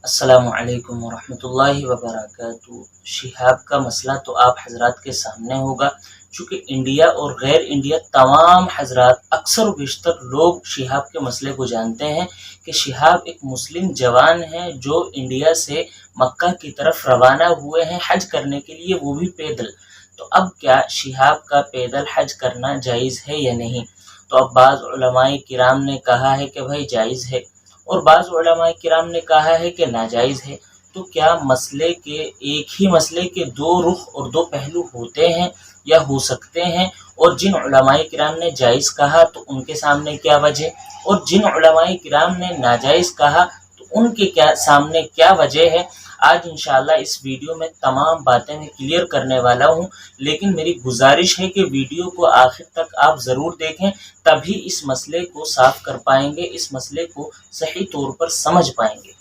السلام علیکم ورحمۃ اللہ وبرکاتہ۔ شہاب کا مسئلہ تو آپ حضرات کے سامنے ہوگا، چونکہ انڈیا اور غیر انڈیا تمام حضرات اکثر و بیشتر لوگ شہاب کے مسئلے کو جانتے ہیں کہ شہاب ایک مسلم جوان ہیں جو انڈیا سے مکہ کی طرف روانہ ہوئے ہیں حج کرنے کے لیے، وہ بھی پیدل۔ تو اب کیا شہاب کا پیدل حج کرنا جائز ہے یا نہیں؟ تو اب بعض علماء کرام نے کہا ہے کہ بھائی جائز ہے، اور بعض علماء کرام نے کہا ہے کہ ناجائز ہے۔ تو کیا مسئلے کے ایک ہی مسئلے کے دو رخ اور دو پہلو ہوتے ہیں یا ہو سکتے ہیں؟ اور جن علماء کرام نے جائز کہا تو ان کے سامنے کیا وجہ، اور جن علماء کرام نے ناجائز کہا تو ان کے سامنے کیا وجہ ہے؟ آج انشاءاللہ اس ویڈیو میں تمام باتیں میں کلیئر کرنے والا ہوں، لیکن میری گزارش ہے کہ ویڈیو کو آخر تک آپ ضرور دیکھیں، تبھی اس مسئلے کو صاف کر پائیں گے، اس مسئلے کو صحیح طور پر سمجھ پائیں گے۔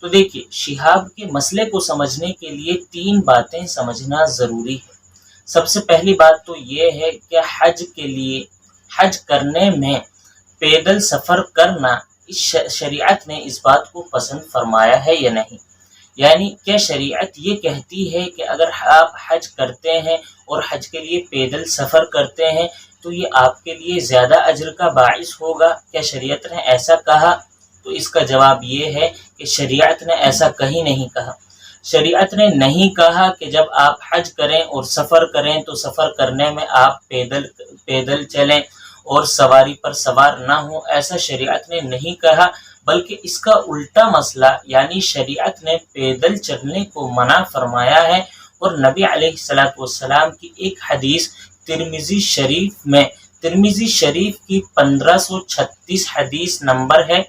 تو دیکھیے، شہاب کے مسئلے کو سمجھنے کے لیے تین باتیں سمجھنا ضروری ہے۔ سب سے پہلی بات تو یہ ہے کہ حج کے لیے، حج کرنے میں پیدل سفر کرنا اس شریعت نے اس بات کو پسند فرمایا ہے یا نہیں؟ یعنی کہ شریعت یہ کہتی ہے کہ اگر آپ حج کرتے ہیں اور حج کے لیے پیدل سفر کرتے ہیں تو یہ آپ کے لیے زیادہ اجر کا باعث ہوگا۔ کیا شریعت نے ایسا کہا؟ تو اس کا جواب یہ ہے کہ شریعت نے ایسا کہیں نہیں کہا۔ شریعت نے نہیں کہا کہ جب آپ حج کریں اور سفر کریں تو سفر کرنے میں آپ پیدل چلیں اور سواری پر سوار نہ ہوں، ایسا شریعت نے نہیں کہا، بلکہ اس کا الٹا مسئلہ، یعنی شریعت نے پیدل چلنے کو منع فرمایا ہے۔ اور نبی علیہ السلام کی ایک حدیث ترمذی شریف کی 1536 حدیث نمبر ہے،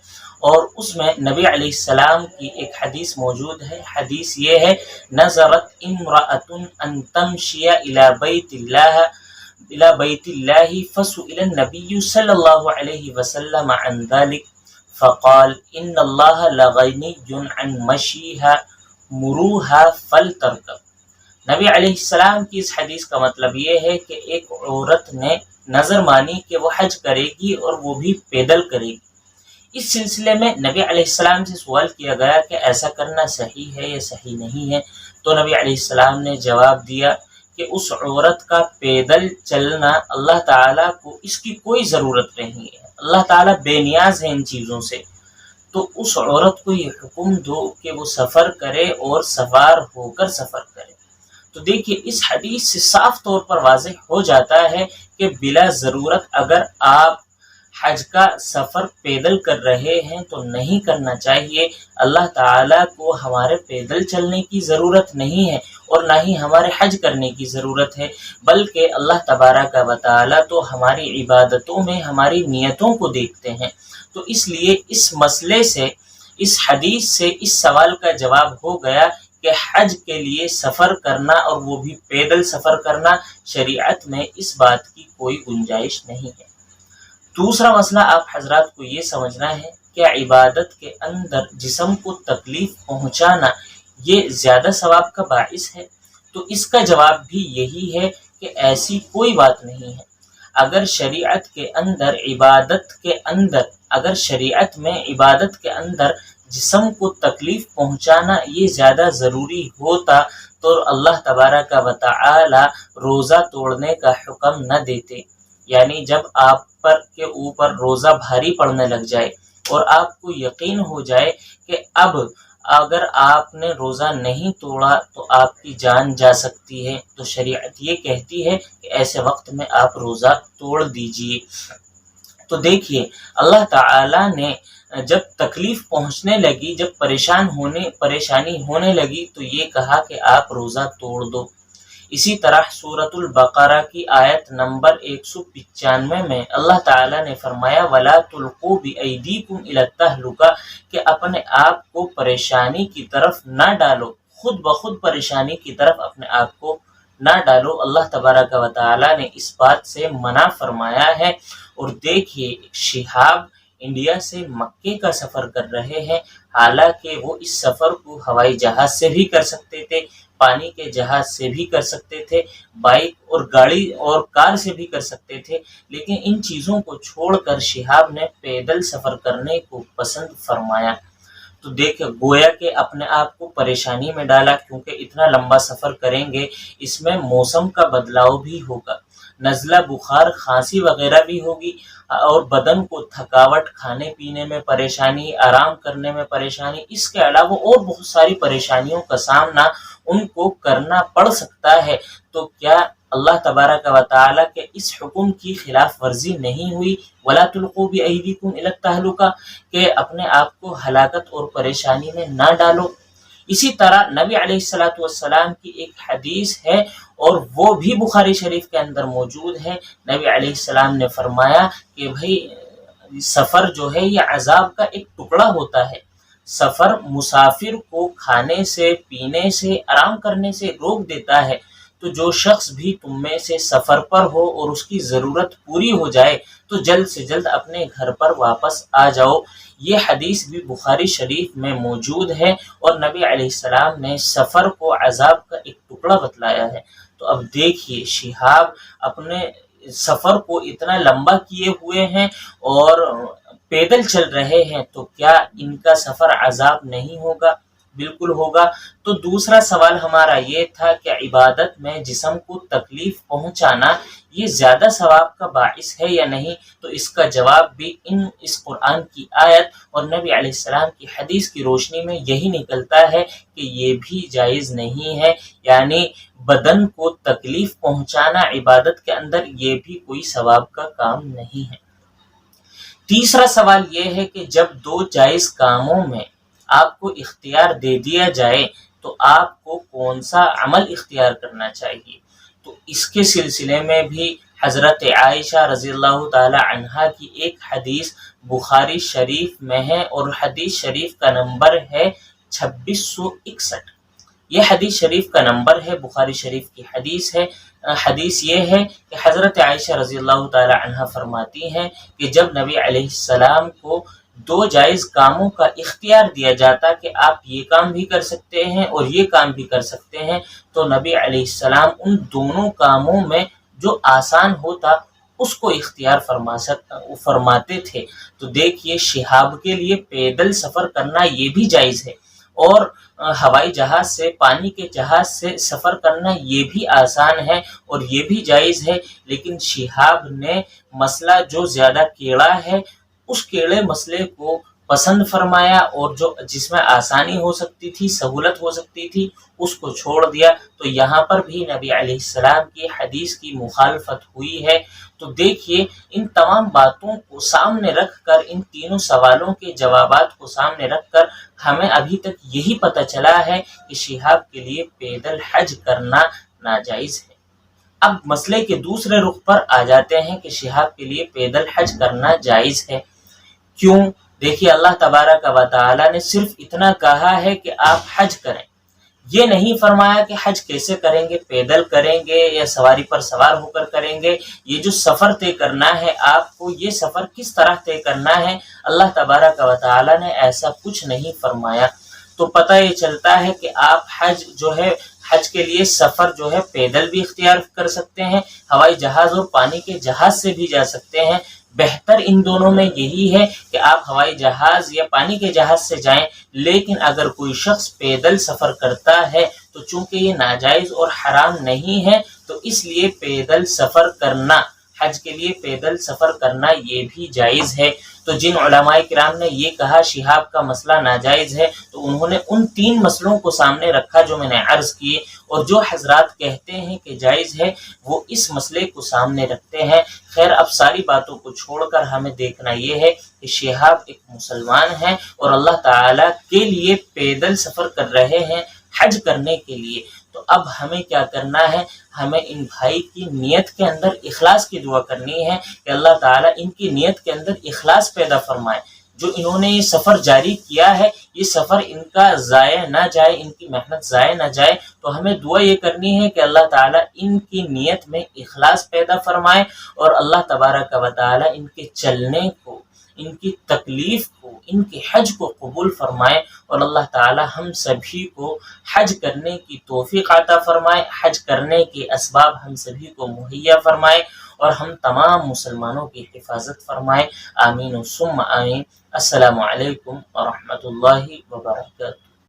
اور اس میں نبی علیہ السلام کی ایک حدیث موجود ہے۔ حدیث یہ ہے: نظرت امرأۃ ان تمشی الی بیت اللہ فسئل النبی صلی اللہ علیہ وسلم عن ذلك فقال ان اللہ لغنی عن مشیها مروها فلترکب۔ نبی علیہ السلام کی اس حدیث کا مطلب یہ ہے کہ ایک عورت نے نظر مانی کہ وہ حج کرے گی اور وہ بھی پیدل کرے گی۔ اس سلسلے میں نبی علیہ السلام سے سوال کیا گیا کہ ایسا کرنا صحیح ہے یا صحیح نہیں ہے؟ تو نبی علیہ السلام نے جواب دیا کہ اس عورت کا پیدل چلنا اللہ تعالیٰ کو اس کی کوئی ضرورت نہیں ہے، اللہ تعالیٰ بے نیاز ہے ان چیزوں سے، تو اس عورت کو یہ حکم دو کہ وہ سفر کرے اور سوار ہو کر سفر کرے۔ تو دیکھیے، اس حدیث سے صاف طور پر واضح ہو جاتا ہے کہ بلا ضرورت اگر آپ حج کا سفر پیدل کر رہے ہیں تو نہیں کرنا چاہیے۔ اللہ تعالیٰ کو ہمارے پیدل چلنے کی ضرورت نہیں ہے اور نہ ہی ہمارے حج کرنے کی ضرورت ہے، بلکہ اللہ تبارک و تعالیٰ تو ہماری عبادتوں میں ہماری نیتوں کو دیکھتے ہیں۔ تو اس لیے اس مسئلے سے، اس حدیث سے اس سوال کا جواب ہو گیا کہ حج کے لیے سفر کرنا اور وہ بھی پیدل سفر کرنا، شریعت میں اس بات کی کوئی گنجائش نہیں ہے۔ دوسرا مسئلہ آپ حضرات کو یہ سمجھنا ہے کہ عبادت کے اندر جسم کو تکلیف پہنچانا یہ زیادہ ثواب کا باعث ہے؟ تو اس کا جواب بھی یہی ہے کہ ایسی کوئی بات نہیں ہے۔ اگر شریعت میں عبادت کے اندر جسم کو تکلیف پہنچانا یہ زیادہ ضروری ہوتا تو اللہ تبارک و تعالی روزہ توڑنے کا حکم نہ دیتے۔ یعنی جب آپ کے اوپر روزہ بھاری پڑنے لگ جائے اور آپ کو یقین ہو جائے کہ اب اگر آپ نے روزہ نہیں توڑا تو آپ کی جان جا سکتی ہے، تو شریعت یہ کہتی ہے کہ ایسے وقت میں آپ روزہ توڑ دیجئے۔ تو دیکھیے، اللہ تعالیٰ نے جب تکلیف پہنچنے لگی، جب پریشانی ہونے لگی تو یہ کہا کہ آپ روزہ توڑ دو۔ اسی طرح سورۃ البقرہ کی آیت نمبر 195 میں اللہ تعالیٰ نے فرمایا وَلَا تُلْقُوا بِأَيْدِيكُمْ إِلَى التَّهْلُكَةِ، کہ اپنے آپ کو پریشانی کی طرف نہ ڈالو، خود بخود پریشانی کی طرف اپنے آپ کو نہ ڈالو۔ اللہ تبارک و تعالیٰ نے اس بات سے منع فرمایا ہے۔ اور دیکھیے، شہاب انڈیا سے مکے کا سفر کر رہے ہیں، حالانکہ وہ اس سفر کو ہوائی جہاز سے بھی کر سکتے تھے، پانی کے جہاز سے بھی کر سکتے تھے، بائک اور گاڑی اور کار سے بھی کر سکتے تھے، لیکن ان چیزوں کو چھوڑ کر شہاب نے پیدل سفر کرنے کو پسند فرمایا۔ تو دیکھ گویا کہ اپنے آپ کو پریشانی میں ڈالا، کیونکہ اتنا لمبا سفر کریں گے، اس میں موسم کا بدلاؤ بھی ہوگا، نزلہ بخار کھانسی وغیرہ بھی ہوگی، اور بدن کو تھکاوٹ، کھانے پینے میں پریشانی، آرام کرنے میں پریشانی، اس کے علاوہ اور بہت ساری پریشانیوں کا سامنا ان کو کرنا پڑ سکتا ہے۔ تو کیا اللہ تبارک و تعالیٰ کے اس حکم کی خلاف ورزی نہیں ہوئی؟ وَلَا تُلْقُوا بِأَيْدِيكُمْ إِلَى التَّهْلُكَةِ، کہ اپنے آپ کو ہلاکت اور پریشانی میں نہ ڈالو۔ اسی طرح نبی علیہ الصلوۃ والسلام کی ایک حدیث ہے، اور وہ بھی بخاری شریف کے اندر موجود ہے۔ نبی علیہ السلام نے فرمایا کہ بھائی سفر جو ہے یہ عذاب کا ایک ٹکڑا ہوتا ہے۔ سفر مسافر کو کھانے سے، پینے سے، آرام کرنے سے روک دیتا ہے۔ تو جو شخص بھی تم میں سے سفر پر ہو اور اس کی ضرورت پوری ہو جائے تو جلد سے جلد اپنے گھر پر واپس آ جاؤ۔ یہ حدیث بھی بخاری شریف میں موجود ہے، اور نبی علیہ السلام نے سفر کو عذاب کا ایک ٹکڑا بتلایا ہے۔ تو اب دیکھیے شہاب اپنے سفر کو اتنا لمبا کیے ہوئے ہیں اور پیدل چل رہے ہیں، تو کیا ان کا سفر عذاب نہیں ہوگا؟ بالکل ہوگا۔ تو دوسرا سوال ہمارا یہ تھا کہ عبادت میں جسم کو تکلیف پہنچانا یہ زیادہ ثواب کا باعث ہے یا نہیں؟ تو اس کا جواب بھی اس قرآن کی آیت اور نبی علیہ السلام کی حدیث کی روشنی میں یہی نکلتا ہے کہ یہ بھی جائز نہیں ہے، یعنی بدن کو تکلیف پہنچانا عبادت کے اندر یہ بھی کوئی ثواب کا کام نہیں ہے۔ تیسرا سوال یہ ہے کہ جب دو جائز کاموں میں آپ کو اختیار دے دیا جائے تو آپ کو کون سا عمل اختیار کرنا چاہیے؟ تو اس کے سلسلے میں بھی حضرت عائشہ رضی اللہ تعالی عنہا کی ایک حدیث بخاری شریف میں ہے، اور حدیث شریف کا نمبر ہے 2661۔ یہ حدیث شریف کا نمبر ہے، بخاری شریف کی حدیث ہے۔ حدیث یہ ہے کہ حضرت عائشہ رضی اللہ تعالی عنہا فرماتی ہیں کہ جب نبی علیہ السلام کو دو جائز کاموں کا اختیار دیا جاتا کہ آپ یہ کام بھی کر سکتے ہیں اور یہ کام بھی کر سکتے ہیں، تو نبی علیہ السلام ان دونوں کاموں میں جو آسان ہوتا اس کو اختیار فرماتے تھے۔ تو دیکھیے شہاب کے لیے پیدل سفر کرنا یہ بھی جائز ہے، اور ہوائی جہاز سے، پانی کے جہاز سے سفر کرنا یہ بھی آسان ہے اور یہ بھی جائز ہے، لیکن شہاب نے مسئلہ جو زیادہ کیڑا ہے اس کیڑے مسئلے کو پسند فرمایا، اور جو جس میں آسانی ہو سکتی تھی، سہولت ہو سکتی تھی، اس کو چھوڑ دیا۔ تو یہاں پر بھی نبی علیہ السلام کی حدیث کی مخالفت ہوئی ہے۔ تو دیکھیے ان تمام باتوں کو سامنے رکھ کر، ان تینوں سوالوں کے جوابات کو سامنے رکھ کر ہمیں ابھی تک یہی پتہ چلا ہے کہ شہاب کے لیے پیدل حج کرنا ناجائز ہے۔ اب مسئلے کے دوسرے رخ پر آ جاتے ہیں کہ شہاب کے لیے پیدل حج کرنا جائز ہے، کیوں؟ دیکھیے اللہ تبارک و تعالیٰ نے صرف اتنا کہا ہے کہ آپ حج کریں، یہ نہیں فرمایا کہ حج کیسے کریں گے، پیدل کریں گے یا سواری پر سوار ہو کر کریں گے۔ یہ جو سفر طے کرنا ہے آپ کو، یہ سفر کس طرح طے کرنا ہے، اللہ تبارک و تعالیٰ نے ایسا کچھ نہیں فرمایا۔ تو پتہ یہ چلتا ہے کہ آپ حج کے لیے سفر جو ہے پیدل بھی اختیار کر سکتے ہیں، ہوائی جہاز اور پانی کے جہاز سے بھی جا سکتے ہیں۔ بہتر ان دونوں میں یہی ہے کہ آپ ہوائی جہاز یا پانی کے جہاز سے جائیں، لیکن اگر کوئی شخص پیدل سفر کرتا ہے تو چونکہ یہ ناجائز اور حرام نہیں ہے، تو اس لیے پیدل سفر کرنا، حج کے لیے پیدل سفر کرنا یہ بھی جائز ہے۔ تو جن علماء کرام نے یہ کہا شہاب کا مسئلہ ناجائز ہے، تو انہوں نے ان تین مسئلوں کو سامنے رکھا جو میں نے عرض کیے، اور جو حضرات کہتے ہیں کہ جائز ہے وہ اس مسئلے کو سامنے رکھتے ہیں۔ خیر اب ساری باتوں کو چھوڑ کر ہمیں دیکھنا یہ ہے کہ شہاب ایک مسلمان ہیں اور اللہ تعالیٰ کے لیے پیدل سفر کر رہے ہیں حج کرنے کے لیے۔ تو اب ہمیں کیا کرنا ہے؟ ہمیں ان بھائی کی نیت کے اندر اخلاص کی دعا کرنی ہے کہ اللہ تعالیٰ ان کی نیت کے اندر اخلاص پیدا فرمائے۔ جو انہوں نے یہ سفر جاری کیا ہے، یہ سفر ان کا ضائع نہ جائے، ان کی محنت ضائع نہ جائے۔ تو ہمیں دعا یہ کرنی ہے کہ اللہ تعالیٰ ان کی نیت میں اخلاص پیدا فرمائے، اور اللہ تبارک و تعالیٰ ان کے چلنے کو، ان کی تکلیف کو، ان کے حج کو قبول فرمائے، اور اللہ تعالیٰ ہم سبھی کو حج کرنے کی توفیق عطا فرمائے، حج کرنے کے اسباب ہم سبھی کو مہیا فرمائے، اور ہم تمام مسلمانوں کی حفاظت فرمائے۔ آمین ثم آمین۔ السلام علیکم ورحمۃ اللہ وبرکاتہ.